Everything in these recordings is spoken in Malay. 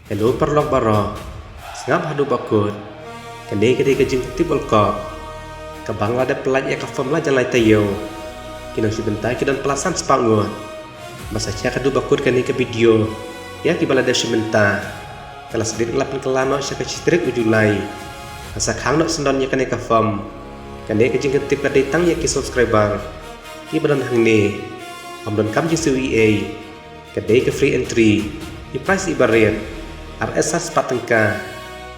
Hello perlok baro Sengap hadu bakut Kene kejing tip olkop Kabang lada pelaj ya kafam la jalai tayo Kino si bentai kidan pelasan sepangut Masa cia kadu bakut kene ke video Ya kibala da si benta Kala sedit ngelapan kelano sya kecitrik ujulai Asa kang nok sendonnya kene kafam Kene kejing tip kadetang ya ki subscriber Ki badan hang ne Amdon kam ji CVA Kede ke free entry Di price ibarat RS sepatengka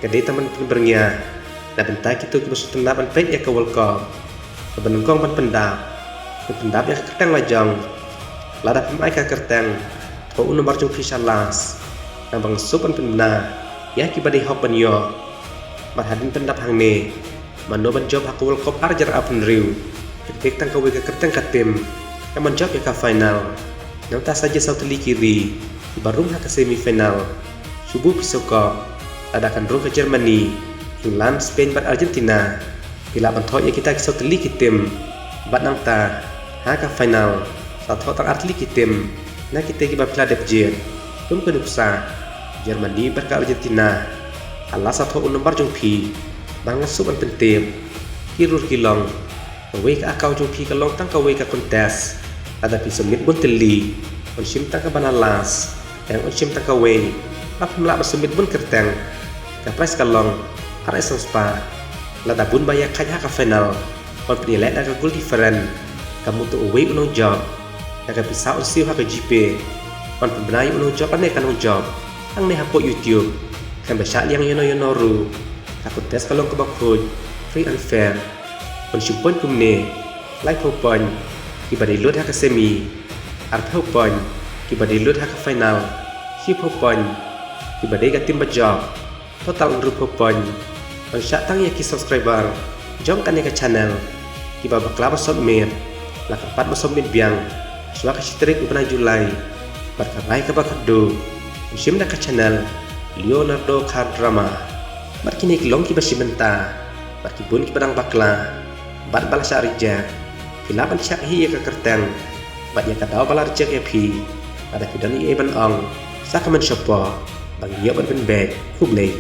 Kede teman penbernya Na bentai kita kibus tendapan pej ya ke welcome Kebenengkong ban pendap Pendap ya ke kertang lajang Lada pemai ke kertang Kau nomor jung fisya las Nambang supan pendap Ya kibadi hop ban yo Marhadin pendap hang ne Mano ban job haku welcome arjar apen riu Ketik tang kawe ke kertang katim Kaman job ya ke final Nang tak saja sauteli kiri Barum ha ke semifinal Subuh pisokop Adakan rum ke Germany England, Spain, bat Argentina Bila bantok ya kita kisah teli kitim Bat nang ta Haka final Satu tang artli kitim Na kita kiba pila depjir Tum keduksa Germany bat ke Argentina Allah satu nomor jung pi Bang ngasup an pentip Kirur kilong Kawe ke akau jung pi kalong tang kawe ke kontes Ada pisomit bun teli Onsim tang ke banalas Yang onsim tang kawe Lap melak basumit bun kerteng Kapres kalong RS spa Lada bun bayak kaya ka final Pon penilai ada goal different Kamu tu away unong job Naga bisa usiu haka GP Pon pembenai unong job ane kanong job Ang ne hapo YouTube Kan basya liang yono ru Aku tes kalong kebakut Free and fair Pon syupon kumne Like hopon Kiba dilud haka semi Arp hopon Kiba dilud haka final Hip hopon Kiba dega timba job Total unrup hopon Pangsyak tang ya ki subscriber Jom kan ya ke channel Kiba bakla basubmit Lakampat basubmit biang Suwa ka sitrik upana Julai Barkarai ka bakado Usim na ka channel Leonardo Cardrama Barkini kilong kiba simenta Barkibun kibadang bakla Bat balas arija Kilapan syak hi ya ka kerteng Bat ya ka daw balar jak ya pi Ada kidan i eban ong Sakaman syopo Bagi ya ban ben beg Hublay